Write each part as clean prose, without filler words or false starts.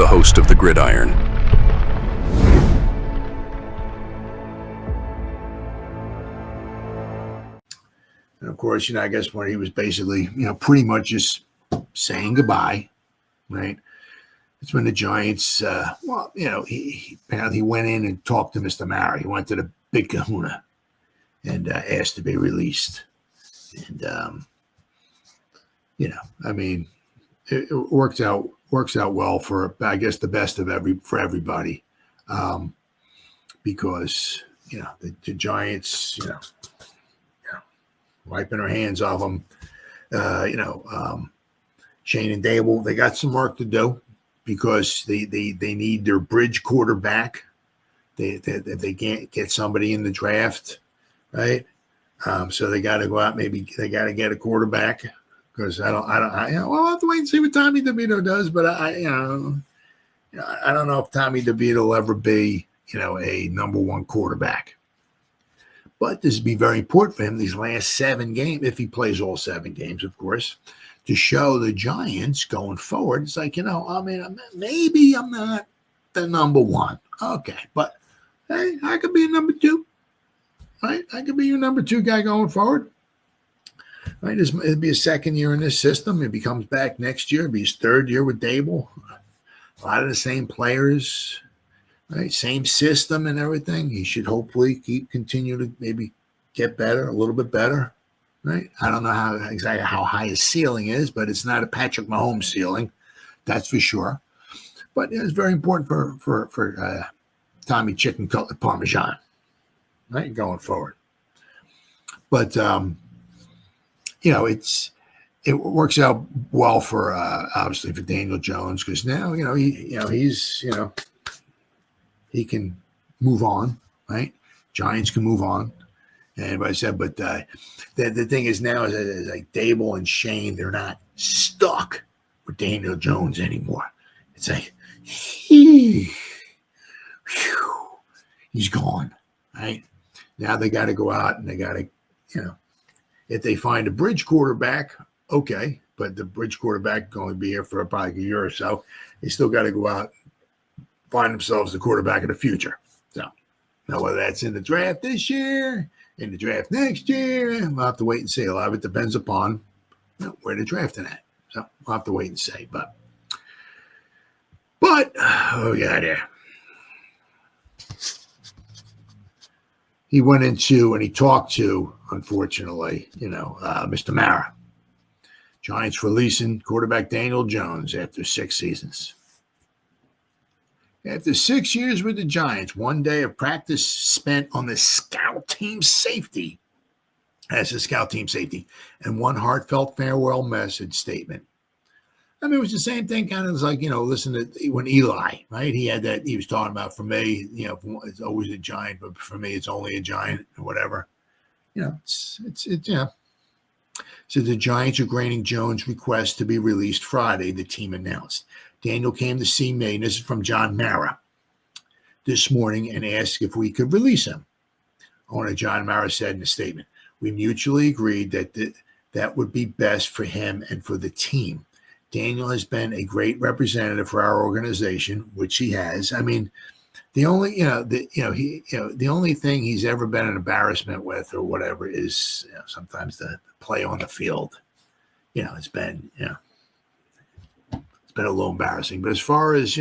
host of the Gridiron. And of course, I guess when he was basically, pretty much just saying goodbye, right? It's when the Giants, he went in and talked to Mr. Mara. He went to the big kahuna and asked to be released. And, it works out well for, I guess, the best for everybody. Because, the Giants, wiping their hands off them, Shane and Dable, they got some work to do because they need their bridge quarterback. They can't get somebody in the draft, right? So they got to go out. Maybe they got to get a quarterback because I'll have to wait and see what Tommy DeVito does. But I don't know if Tommy DeVito will ever be, a number one quarterback. But this would be very important for him these last 7 games, if he plays all 7 games, of course, to show the Giants going forward. It's like, maybe I'm not the number one. Okay, but hey, I could be a number 2. Right? I could be your number 2 guy going forward. Right? It'll be his 2nd year in this system. If he comes back next year, it'll be his 3rd year with Dable. A lot of the same players, right? Same system and everything. He should hopefully continue to maybe get better, a little bit better. Right? I don't know exactly how high his ceiling is, but it's not a Patrick Mahomes ceiling, that's for sure. But it's very important for Tommy Chicken Cutlet Parmesan, right, going forward. But it works out well for obviously for Daniel Jones because now he can move on, right? Giants can move on. And I said, but the thing is now is like Dable and Shane, they're not stuck with Daniel Jones anymore. It's like, he's gone, right? Now they got to go out and they got to, if they find a bridge quarterback, okay, but the bridge quarterback can only be here for probably a year or so. They still got to go out and find themselves the quarterback of the future. So now whether that's in the draft this year, in the draft next year, we'll have to wait and see. A lot of it depends upon where they're drafting at. So we'll have to wait and see. But oh yeah, there. He went into and he talked to, unfortunately, Mr. Mara. Giants releasing quarterback Daniel Jones after 6 seasons. After 6 years with the Giants, 1 day of practice spent on the scout team safety, and 1 heartfelt farewell message statement. I mean, it was the same thing, kind of like, listen to when Eli, right? He had that, he was talking about, for me, it's always a Giant, but for me, it's only a Giant or whatever. So the Giants are granting Jones' request to be released Friday, the team announced. Daniel came to see me, and this is from John Mara, this morning and asked if we could release him. Owner John Mara said in a statement, we mutually agreed that would be best for him and for the team. Daniel has been a great representative for our organization, which he has. I mean, the only, the only thing he's ever been an embarrassment with or whatever is sometimes the play on the field. It's been, it's been a little embarrassing. But as far as,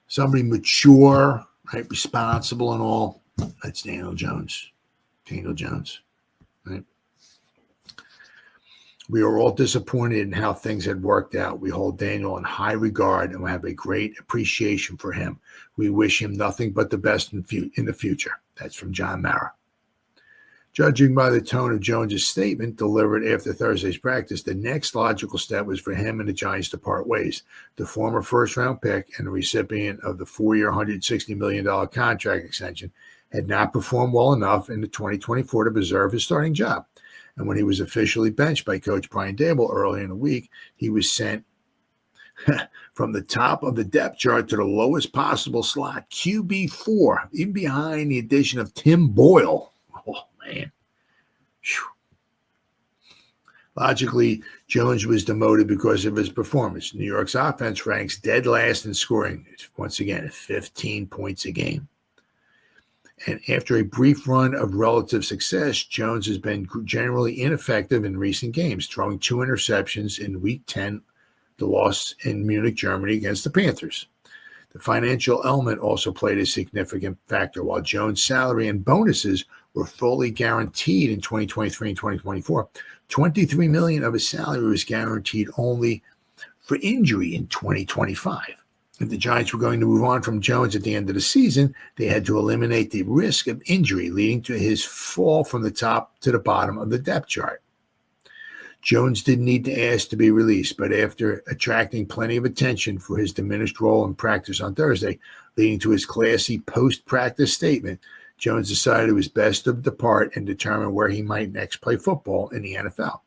somebody mature, right, responsible and all, that's Daniel Jones. Right? We are all disappointed in how things had worked out. We hold Daniel in high regard and we have a great appreciation for him. We wish him nothing but the best in the future. That's from John Mara. Judging by the tone of Jones's statement delivered after Thursday's practice, the next logical step was for him and the Giants to part ways. The former first-round pick and the recipient of the 4-year, $160 million contract extension had not performed well enough in the 2024 to preserve his starting job. And when he was officially benched by Coach Brian Dable early in the week, he was sent from the top of the depth chart to the lowest possible slot, QB4, even behind the addition of Tim Boyle. Oh, man. Whew. Logically, Jones was demoted because of his performance. New York's offense ranks dead last in scoring, once again, at 15 points a game. And after a brief run of relative success, Jones has been generally ineffective in recent games, throwing 2 interceptions in Week 10, the loss in Munich, Germany against the Panthers. The financial element also played a significant factor. While Jones' salary and bonuses were fully guaranteed in 2023 and 2024, $23 million of his salary was guaranteed only for injury in 2025. If the Giants were going to move on from Jones at the end of the season, they had to eliminate the risk of injury, leading to his fall from the top to the bottom of the depth chart. Jones didn't need to ask to be released, but after attracting plenty of attention for his diminished role in practice on Thursday, leading to his classy post-practice statement, Jones decided it was best to depart and determine where he might next play football in the NFL.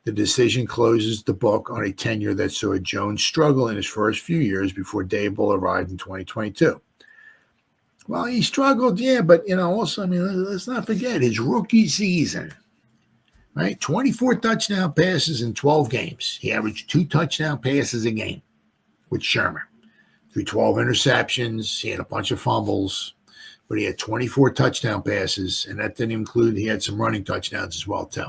The decision closes the book on a tenure that saw Jones struggle in his first few years before Dable arrived in 2022. Well, he struggled, yeah, but, also, let's not forget his rookie season, right? 24 touchdown passes in 12 games. He averaged 2 touchdown passes a game with Shermer. Threw 12 interceptions. He had a bunch of fumbles, but he had 24 touchdown passes, and that didn't include, he had some running touchdowns as well, too.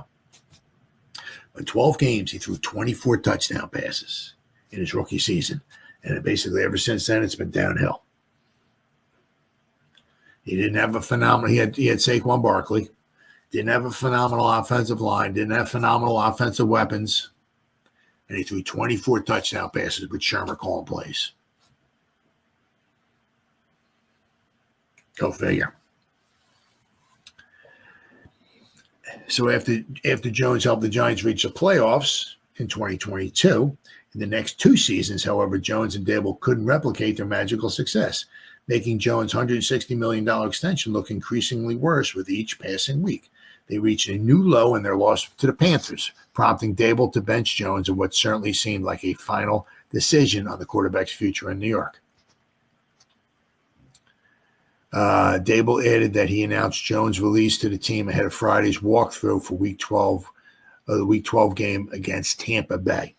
In 12 games, he threw 24 touchdown passes in his rookie season. And basically ever since then, it's been downhill. He didn't have a phenomenal, he had Saquon Barkley, didn't have a phenomenal offensive line, didn't have phenomenal offensive weapons, and he threw 24 touchdown passes with Shermer calling plays. Go figure. So after Jones helped the Giants reach the playoffs in 2022, in the next 2 seasons, however, Jones and Dable couldn't replicate their magical success, making Jones' $160 million extension look increasingly worse with each passing week. They reached a new low in their loss to the Panthers, prompting Dable to bench Jones in what certainly seemed like a final decision on the quarterback's future in New York. Dable added that he announced Jones' release to the team ahead of Friday's walkthrough for the Week 12 game against Tampa Bay.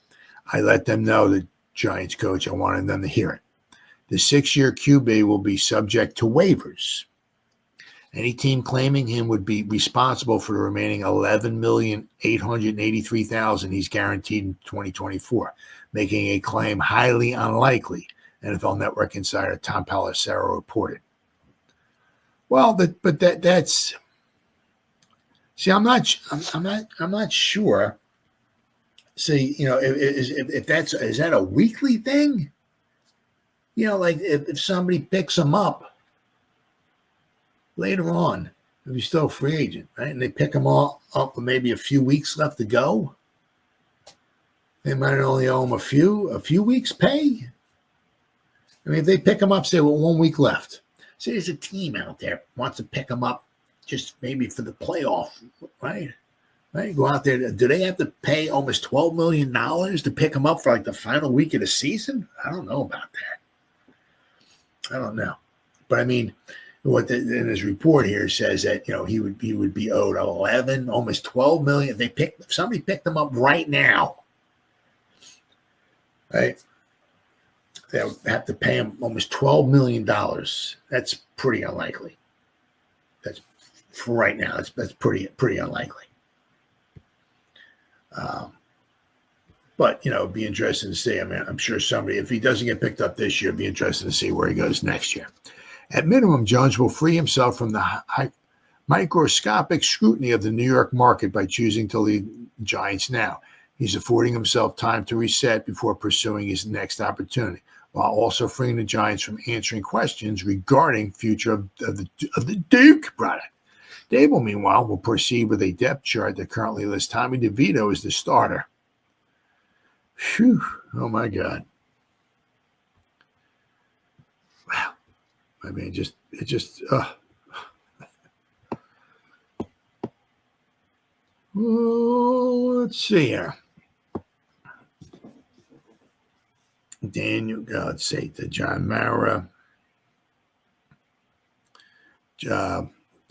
I let them know, the Giants coach, I wanted them to hear it. The 6-year QB will be subject to waivers. Any team claiming him would be responsible for the remaining $11,883,000 he's guaranteed in 2024, making a claim highly unlikely, NFL Network insider Tom Pelissero reported. Well, that's. See, I'm not sure. See, if is that a weekly thing? Like if somebody picks him up later on, if he's still a free agent, right, and they pick him all up with maybe a few weeks left to go, they might only owe him a few weeks' pay. If they pick him up, say, with 1 week left. Say there's a team out there wants to pick him up just maybe for the playoff, right? Go out there. Do they have to pay almost $12 million to pick him up for like the final week of the season? I don't know about that. I don't know. But what in his report here says that, he would be owed 11, almost 12 million. If somebody picked him up right now, right? They would have to pay him almost $12 million. That's pretty unlikely. That's for right now. That's pretty unlikely. But it'd be interesting to see. I'm sure somebody, if he doesn't get picked up this year, it'd be interesting to see where he goes next year. At minimum, Jones will free himself from the microscopic scrutiny of the New York market by choosing to lead the Giants now. He's affording himself time to reset before pursuing his next opportunity, while also freeing the Giants from answering questions regarding future of the Duke product. Dable, meanwhile, will proceed with a depth chart that currently lists Tommy DeVito as the starter. Phew. Oh, my God. Wow. Let's see here. Daniel, God's sake, to John Mara,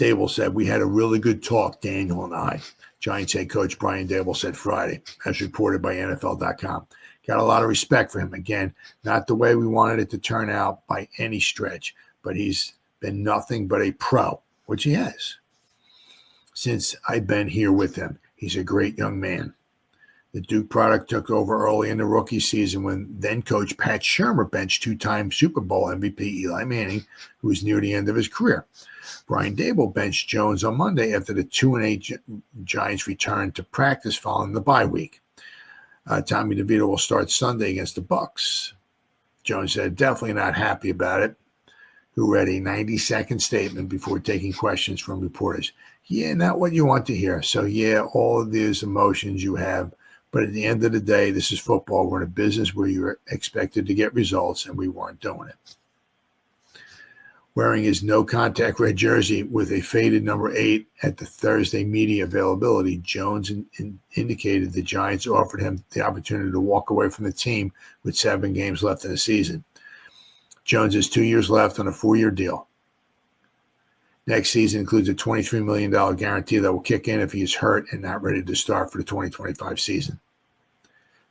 Dable said, "We had a really good talk, Daniel and I." Giants head coach Brian Dable said Friday, as reported by NFL.com. Got a lot of respect for him. Again, not the way we wanted it to turn out by any stretch, but he's been nothing but a pro, which he has. Since I've been here with him, he's a great young man. The Duke product took over early in the rookie season when then-coach Pat Shurmur benched two-time Super Bowl MVP Eli Manning, who was near the end of his career. Brian Dable benched Jones on Monday after the 2-8 Giants returned to practice following the bye week. Tommy DeVito will start Sunday against the Bucs. Jones said, "Definitely not happy about it," who read a 90-second statement before taking questions from reporters. "Yeah, not what you want to hear. So, yeah, all of these emotions you have. But at the end of the day, this is football. We're in a business where you're expected to get results, and we weren't doing it." Wearing his no-contact red jersey with a faded number 8 at the Thursday media availability, Jones indicated the Giants offered him the opportunity to walk away from the team with 7 games left in the season. Jones has 2 years left on a 4-year deal. Next season includes a $23 million guarantee that will kick in if he is hurt and not ready to start for the 2025 season.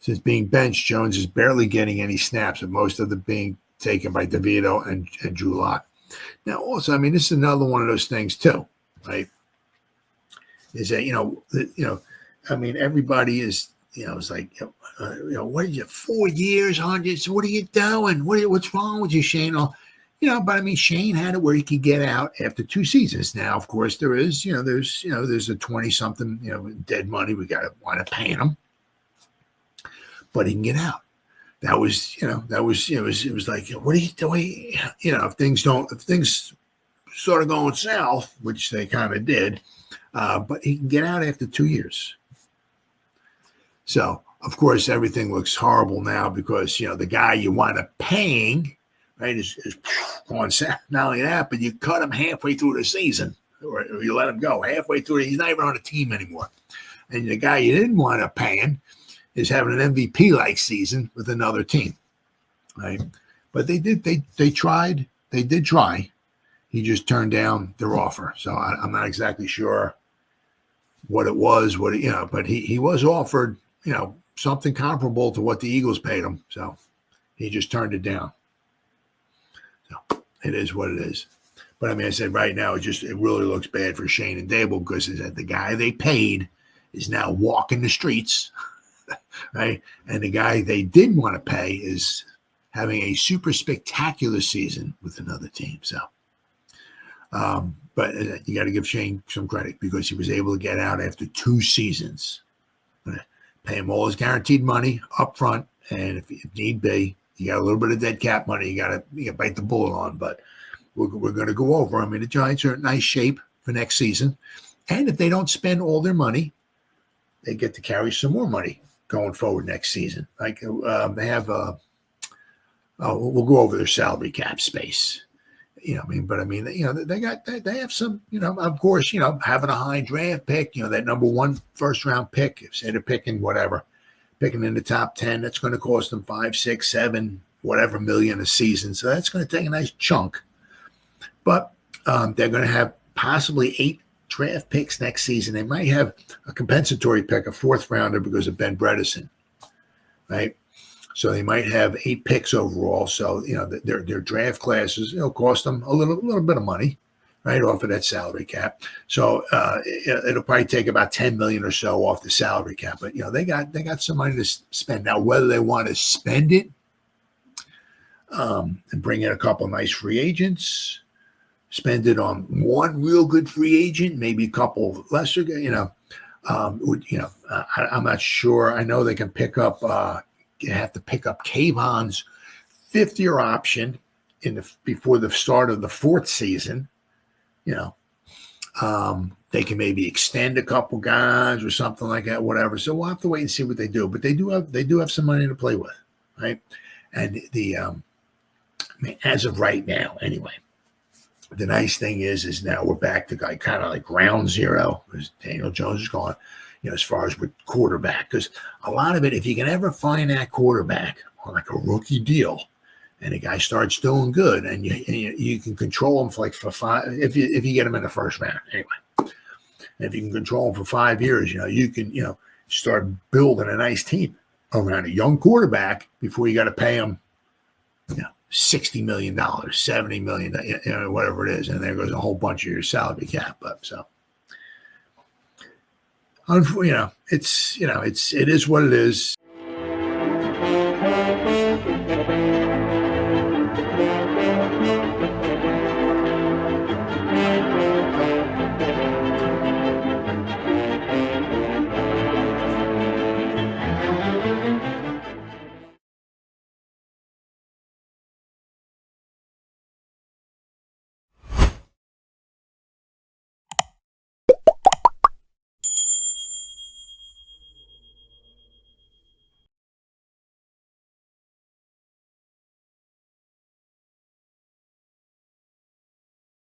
Since being benched, Jones is barely getting any snaps, with most of them being taken by DeVito and Drew Lock. Now, also, I mean, this is another one of those things too, right? Is that I mean, everybody is, it's like, what did you 4 years, hundreds? What are you doing? What's wrong with you, Shane? But I mean, Shane had it where he could get out after 2 seasons. Now, of course, there's a 20-something, dead money. We got to wind up paying him, but he can get out. It was like, what are you doing? If things sort of going south, which they kind of did, but he can get out after 2 years. So, of course, everything looks horrible now because, the guy you wind up paying, right, is going south. Not only that, but you cut him halfway through the season, or you let him go halfway through. He's not even on a team anymore. And the guy you didn't wind up paying is having an MVP-like season with another team, right? But they tried. They did try. He just turned down their offer. So I'm not exactly sure what it was, but he was offered, something comparable to what the Eagles paid him. So he just turned it down. So it is what it is. But I mean, I said right now, it really looks bad for Shane and Dable because the guy they paid is now walking the streets. Right, and the guy they did want to pay is having a super spectacular season with another team. So, but you got to give Shane some credit because he was able to get out after 2 seasons. Pay him all his guaranteed money up front, and if need be, you got a little bit of dead cap money. You got to bite the bullet on. But we're going to go over. I mean, the Giants are in nice shape for next season, and if they don't spend all their money, they get to carry some more money going forward next season. Like they have, we'll go over their salary cap space. They have some, of course, having a high draft pick, that number 1 first-round pick, if say they're picking in the top 10, that's going to cost them 5, 6, 7, whatever million a season. So that's going to take a nice chunk. But they're going to have possibly 8 draft picks next season. They might have a compensatory pick, a 4th rounder because of Ben Bredesen, right? So they might have 8 picks overall. So, their draft classes, cost them a little bit of money, right, off of that salary cap. So it'll probably take about $10 million or so off the salary cap. But, they got some money to spend. Now, whether they want to spend it and bring in a couple of nice free agents, spend it on 1 real good free agent, maybe a couple lesser, I'm not sure. I know they can pick up, you have to pick up Kayvon's 5th-year option before the start of the 4th season. They can maybe extend a couple guys or something like that, whatever. So we'll have to wait and see what they do. But they do have some money to play with, right? And as of right now, anyway. The nice thing is now we're back to kind of like ground zero because Daniel Jones is gone, as far as with quarterback. Because a lot of it, if you can ever find that quarterback on like a rookie deal, and the guy starts doing good, and you can control him for 5 if you get him in the first round anyway. If you can control him for 5 years, you can start building a nice team around a young quarterback before you got to pay him $60 million, $70 million, whatever it is, and there goes a whole bunch of your salary cap up. So, it is what it is.